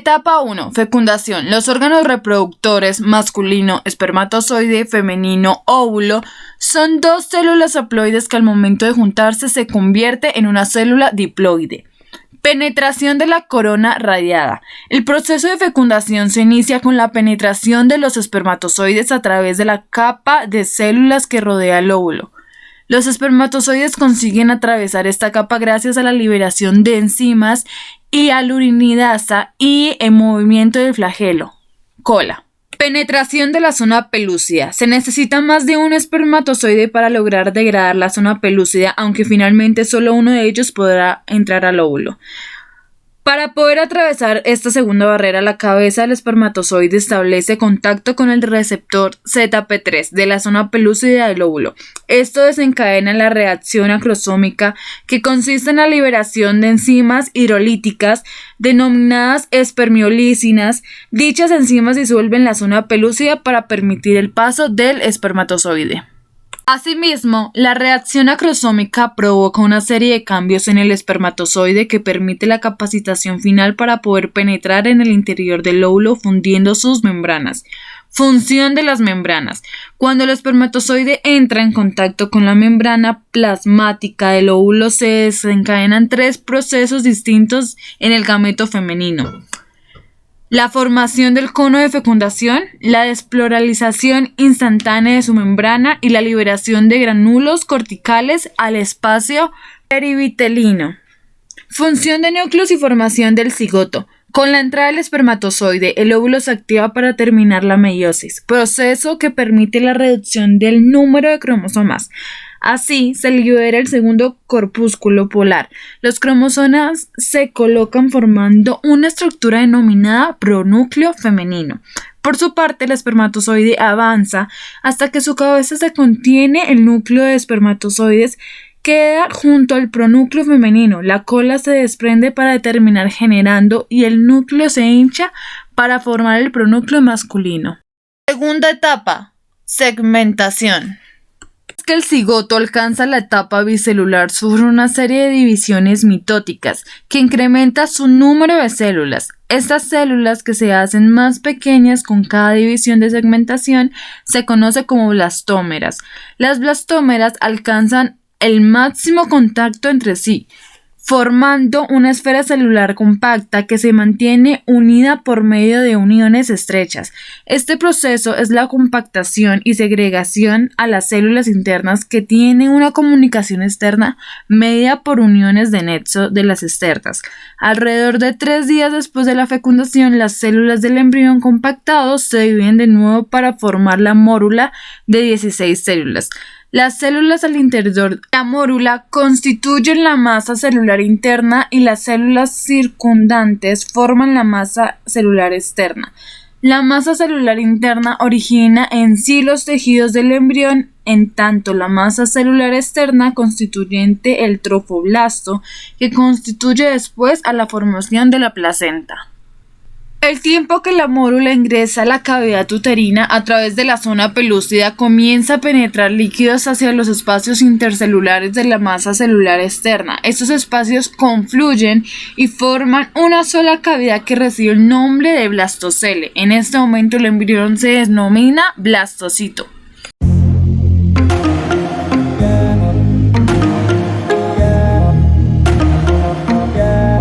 Etapa 1. Fecundación. Los órganos reproductores masculino, espermatozoide, femenino, óvulo, son dos células haploides que al momento de juntarse se convierte en una célula diploide. Penetración de la corona radiada. El proceso de fecundación se inicia con la penetración de los espermatozoides a través de la capa de células que rodea el óvulo. Los espermatozoides consiguen atravesar esta capa gracias a la liberación de enzimas y alurinidasa y el movimiento del flagelo. Cola. Penetración de la zona pelúcida. Se necesita más de un espermatozoide para lograr degradar la zona pelúcida, aunque finalmente solo uno de ellos podrá entrar al óvulo. Para poder atravesar esta segunda barrera, la cabeza del espermatozoide establece contacto con el receptor ZP3 de la zona pelúcida del óvulo. Esto desencadena la reacción acrosómica, que consiste en la liberación de enzimas hidrolíticas denominadas espermiolicinas. Dichas enzimas disuelven la zona pelúcida para permitir el paso del espermatozoide. Asimismo, la reacción acrosómica provoca una serie de cambios en el espermatozoide que permite la capacitación final para poder penetrar en el interior del óvulo fundiendo sus membranas. Función de las membranas. Cuando el espermatozoide entra en contacto con la membrana plasmática del óvulo, se desencadenan tres procesos distintos en el gameto femenino. La formación del cono de fecundación, la despluralización instantánea de su membrana y la liberación de gránulos corticales al espacio perivitelino. Función de núcleos y formación del cigoto. Con la entrada del espermatozoide, el óvulo se activa para terminar la meiosis, proceso que permite la reducción del número de cromosomas. Así, se libera el segundo corpúsculo polar. Los cromosomas se colocan formando una estructura denominada pronúcleo femenino. Por su parte, el espermatozoide avanza hasta que su cabeza se contiene el núcleo de espermatozoides queda junto al pronúcleo femenino. La cola se desprende para terminar generando y el núcleo se hincha para formar el pronúcleo masculino. Segunda etapa, segmentación. Que el cigoto alcanza la etapa bicelular sufre una serie de divisiones mitóticas que incrementa su número de células. Estas células, que se hacen más pequeñas con cada división de segmentación, se conoce como blastómeras. Las blastómeras alcanzan el máximo contacto entre sí, formando una esfera celular compacta que se mantiene unida por medio de uniones estrechas. Este proceso es la compactación y segregación a las células internas, que tienen una comunicación externa medida por uniones de nexo de las esternas. Alrededor de 3 días después de la fecundación, las células del embrión compactado se dividen de nuevo para formar la mórula de 16 células. Las células al interior de la mórula constituyen la masa celular interna y las células circundantes forman la masa celular externa. La masa celular interna origina en sí los tejidos del embrión, en tanto la masa celular externa constituyente el trofoblasto, que constituye después a la formación de la placenta. El tiempo que la mórula ingresa a la cavidad uterina a través de la zona pelúcida comienza a penetrar líquidos hacia los espacios intercelulares de la masa celular externa. Estos espacios confluyen y forman una sola cavidad que recibe el nombre de blastocele. En este momento el embrión se denomina blastocito.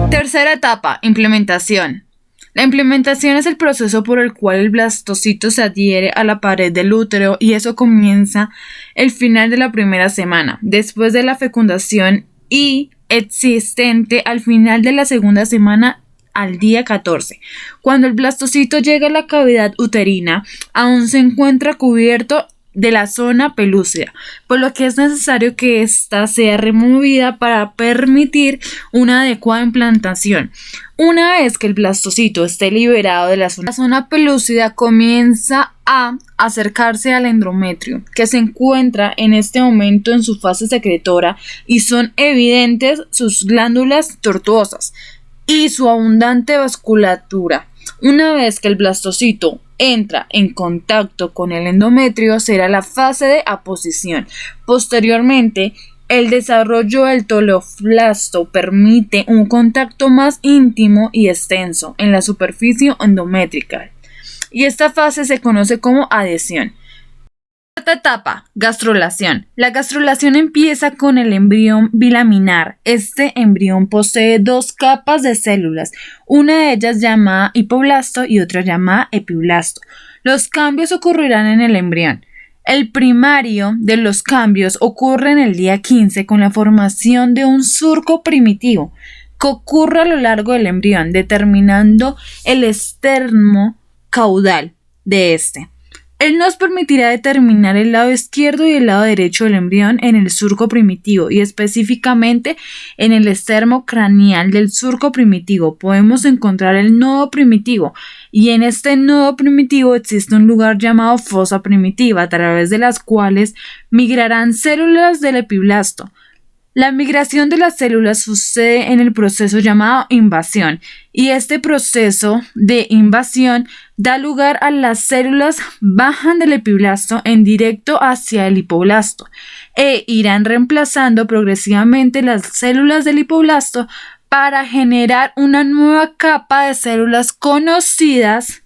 Tercera etapa, implementación. La implementación es el proceso por el cual el blastocito se adhiere a la pared del útero, y eso comienza el final de la primera semana, después de la fecundación, y existente al final de la segunda semana al día 14. Cuando el blastocito llega a la cavidad uterina, aún se encuentra cubierto de la zona pelúcida, por lo que es necesario que ésta sea removida para permitir una adecuada implantación. Una vez que el blastocito esté liberado de la zona pelúcida, comienza a acercarse al endometrio, que se encuentra en este momento en su fase secretora, y son evidentes sus glándulas tortuosas y su abundante vasculatura. Una vez que el blastocito entra en contacto con el endometrio, será la fase de aposición. Posteriormente, El desarrollo del toloflasto permite un contacto más íntimo y extenso en la superficie endométrica, y esta fase se conoce como adhesión. Cuarta etapa, gastrulación. La gastrulación empieza con el embrión bilaminar. Este embrión posee dos capas de células, una de ellas llamada hipoblasto y otra llamada epiblasto. Los cambios ocurrirán en el embrión. El primario de los cambios ocurre en el día 15 con la formación de un surco primitivo que ocurre a lo largo del embrión, determinando el extremo caudal de este. Él nos permitirá determinar el lado izquierdo y el lado derecho del embrión en el surco primitivo y específicamente en el extremo craneal del surco primitivo podemos encontrar el nodo primitivo, y en este nodo primitivo existe un lugar llamado fosa primitiva a través de las cuales migrarán células del epiblasto. La migración de las células sucede en el proceso llamado invasión, y este proceso de invasión da lugar a las células bajan del epiblasto en directo hacia el hipoblasto e irán reemplazando progresivamente las células del hipoblasto para generar una nueva capa de células conocidas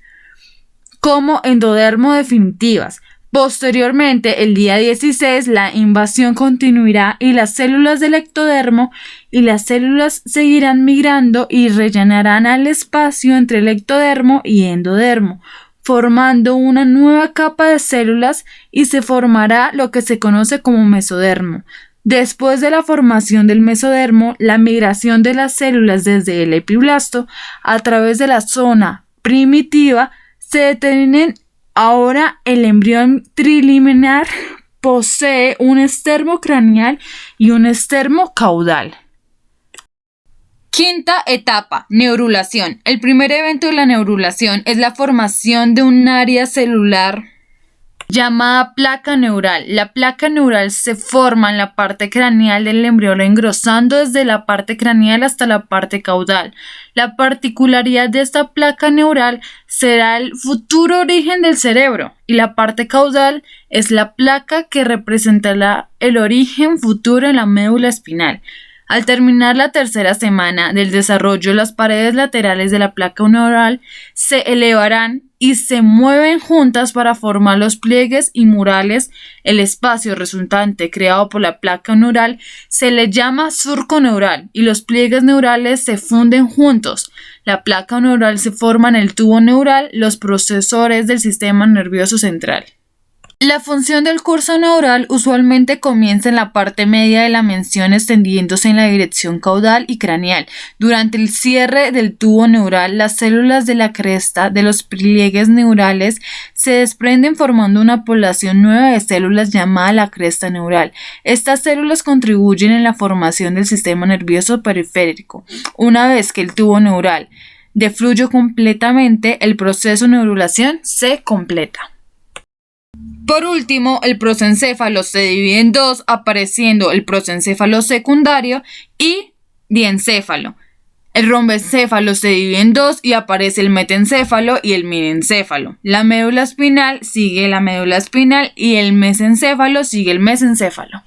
como endodermo definitivas. Posteriormente, el día 16, la invasión continuará y las células del ectodermo y las células seguirán migrando y rellenarán el espacio entre el ectodermo y endodermo, formando una nueva capa de células y se formará lo que se conoce como mesodermo. Después de la formación del mesodermo, la migración de las células desde el epiblasto a través de la zona primitiva se detienen. Ahora el embrión triliminar posee un extremo craneal y un extremo caudal. Quinta etapa, neurulación. El primer evento de la neurulación es la formación de un área celular llamada placa neural. La placa neural se forma en la parte craneal del embrión engrosando desde la parte craneal hasta la parte caudal. La particularidad de esta placa neural será el futuro origen del cerebro, y la parte caudal es la placa que representará el origen futuro en la médula espinal. Al terminar la tercera semana del desarrollo, las paredes laterales de la placa neural se elevarán y se mueven juntas para formar los pliegues y murales. El espacio resultante creado por la placa neural se le llama surco neural y los pliegues neurales se funden juntos. La placa neural se forma en el tubo neural, los procesores del sistema nervioso central. La función del curso neural usualmente comienza en la parte media de la mención extendiéndose en la dirección caudal y craneal. Durante el cierre del tubo neural, las células de la cresta de los pliegues neurales se desprenden formando una población nueva de células llamada la cresta neural. Estas células contribuyen en la formación del sistema nervioso periférico. Una vez que el tubo neural defluye completamente, el proceso de neurulación se completa. Por último, el prosencéfalo se divide en dos, apareciendo el prosencéfalo secundario y diencéfalo. El rombencéfalo se divide en dos y aparece el metencéfalo y el mirencéfalo. La médula espinal sigue la médula espinal y el mesencéfalo sigue el mesencéfalo.